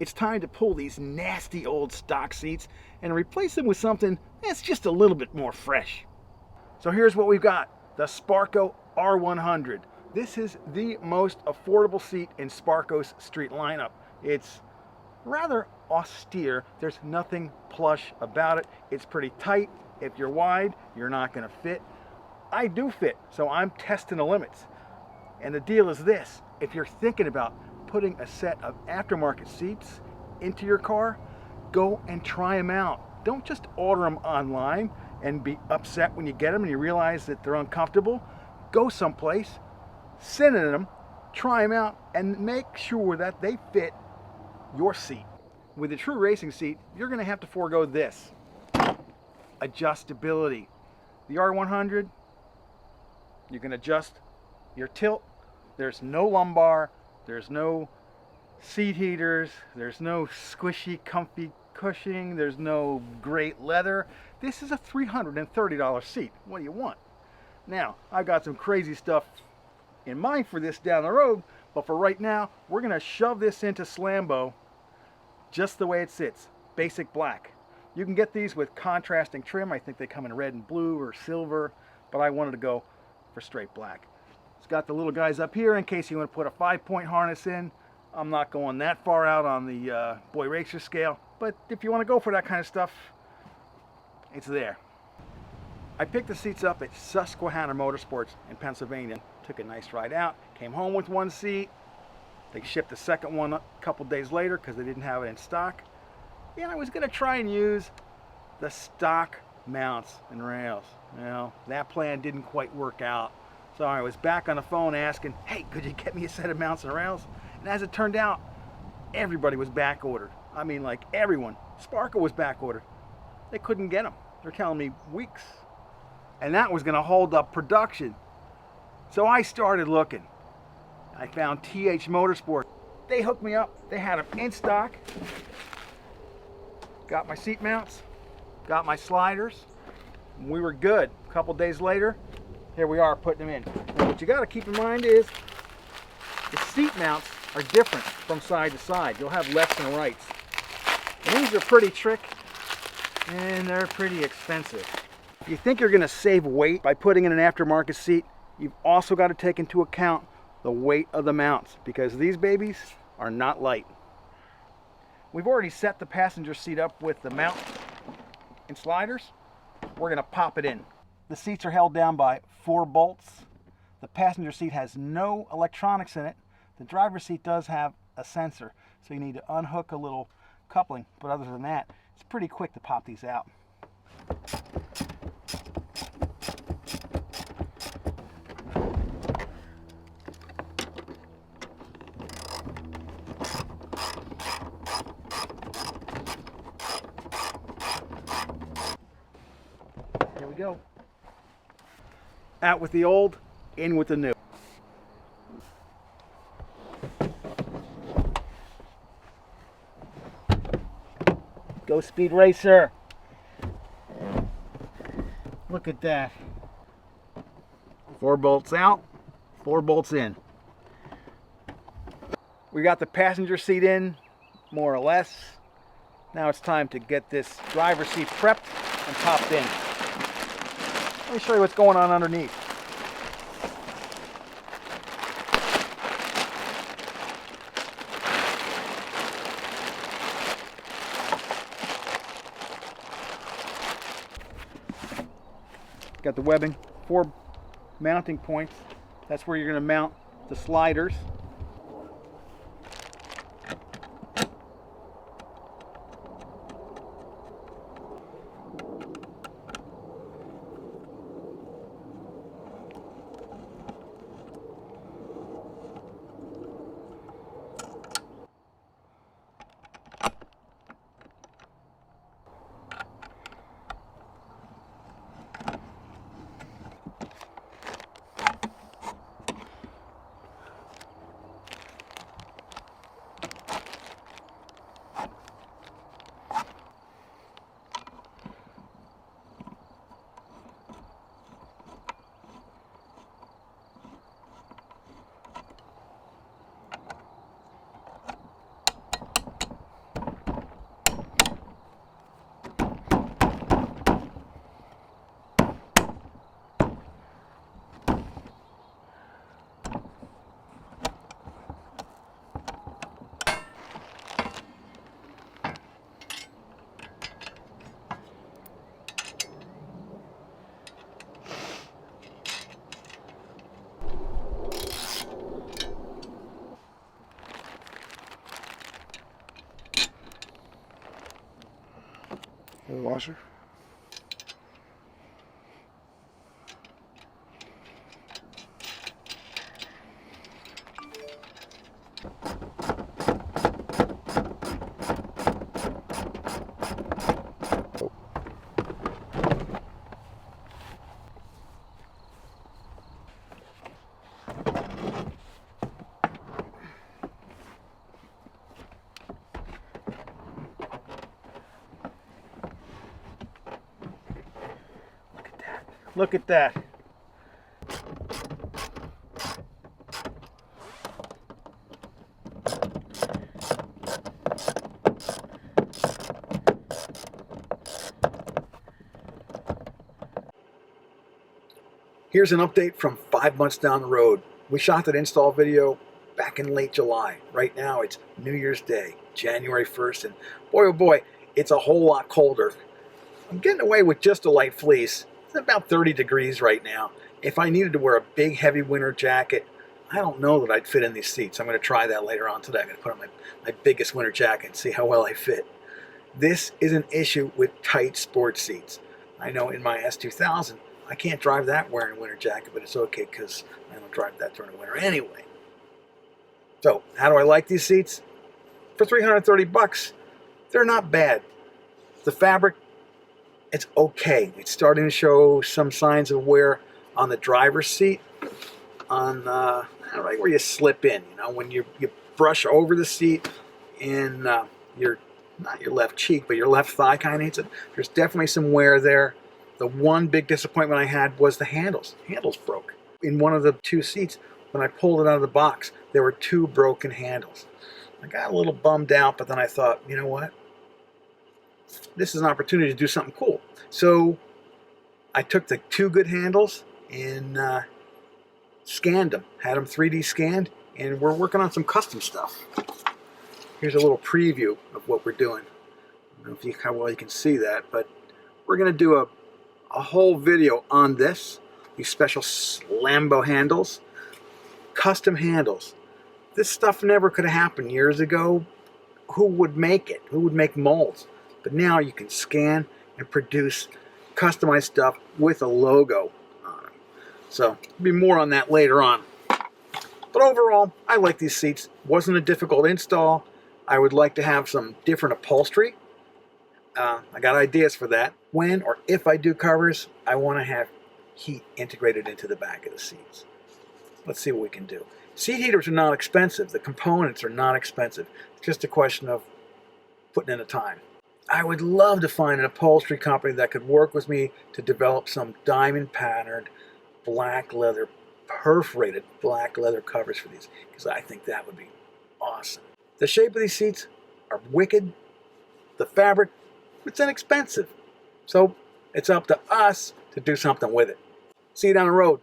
it's time to pull these nasty old stock seats and replace them with something that's just a little bit more fresh. So here's what we've got, the Sparco R100. This is the most affordable seat in Sparco's street lineup. It's rather austere. There's nothing plush about it. It's pretty tight. If you're wide, you're not going to fit. I do fit, so I'm testing the limits. And the deal is this: if you're thinking about putting a set of aftermarket seats into your car, go and try them out. Don't just order them online and be upset when you get them and you realize that they're uncomfortable. Go someplace, sit in them, try them out, and make sure that they fit your seat. With a true racing seat, you're going to have to forego this: adjustability. The R100, you can adjust your tilt. There's no lumbar, there's no seat heaters, there's no squishy, comfy cushioning, there's no great leather. This is a $330 seat. What do you want? Now, I've got some crazy stuff in mind for this down the road, but for right now, we're going to shove this into Slambo just the way it sits, basic black. You can get these with contrasting trim. I think they come in red and blue or silver, but I wanted to go for straight black. It's got the little guys up here in case you want to put a 5-point harness in. I'm not going that far out on the Boy Racer scale, but if you want to go for that kind of stuff, it's there. I picked the seats up at Susquehanna Motorsports in Pennsylvania. Took a nice ride out, came home with one seat. They shipped the second one a couple days later because they didn't have it in stock. And I was going to try and use the stock mounts and rails. Well, that plan didn't quite work out. So I was back on the phone asking, hey, could you get me a set of mounts and rails? And as it turned out, everybody was back ordered. I mean, like everyone. Sparco was back ordered. They couldn't get them. They're telling me weeks. And that was going to hold up production. So I started looking. I found TH Motorsport. They hooked me up. They had them in stock. Got my seat mounts, got my sliders. We were good. A couple days later, here we are putting them in. Now, what you got to keep in mind is the seat mounts are different from side to side. You'll have lefts and rights. And these are pretty tricky and they're pretty expensive. If you think you're going to save weight by putting in an aftermarket seat, you've also got to take into account the weight of the mounts, because these babies are not light. We've already set the passenger seat up with the mount and sliders. We're going to pop it in. The seats are held down by 4 bolts. The passenger seat has no electronics in it. The driver's seat does have a sensor, so you need to unhook a little coupling, but other than that, it's pretty quick to pop these out. Here we go. Out with the old, in with the new. Go Speed Racer. Look at that. 4 bolts out, 4 bolts in. We got the passenger seat in, more or less. Now it's time to get this driver's seat prepped and popped in. Let me show you what's going on underneath. Got the webbing, 4 mounting points. That's where you're going to mount the sliders. washer. Look at that. Here's an update from 5 months down the road. We shot that install video back in late July. Right now it's New Year's Day, January 1st, and boy oh boy, it's a whole lot colder. I'm getting away with just a light fleece. It's about 30 degrees right now. If I needed to wear a big heavy winter jacket, I don't know that I'd fit in these seats. I'm going to try that later on today. I'm going to put on my biggest winter jacket and see how well I fit. This is an issue with tight sports seats. I know in my S2000, I can't drive that wearing a winter jacket, but it's okay because I don't drive that during the winter anyway. So, how do I like these seats? For 330 bucks, they're not bad. The fabric, it's okay. It's starting to show some signs of wear on the driver's seat, on right where you slip in. You know, when you brush over the seat in your, not your left cheek, but your left thigh kind of hits it. There's definitely some wear there. The one big disappointment I had was the handles. Handles broke. In one of the two seats, when I pulled it out of the box, there were two broken handles. I got a little bummed out, but then I thought, you know what? This is an opportunity to do something cool. So I took the two good handles and scanned them, had them 3D scanned, and we're working on some custom stuff. Here's a little preview of what we're doing. I don't know how well you can see that, but we're going to do a whole video on this, these special Slambo handles, custom handles. This stuff never could have happened years ago. Who would make it? Who would make molds? But now you can scan and produce customized stuff with a logo on it. So there'll be more on that later on. But overall, I like these seats. Wasn't a difficult install. I would like to have some different upholstery. I got ideas for that. When or if I do covers, I want to have heat integrated into the back of the seats. Let's see what we can do. Seat heaters are not expensive. The components are not expensive. It's just a question of putting in the time. I would love to find an upholstery company that could work with me to develop some diamond patterned black leather, perforated black leather covers for these, because I think that would be awesome. The shape of these seats are wicked. The fabric, it's inexpensive. So it's up to us to do something with it. See you down the road.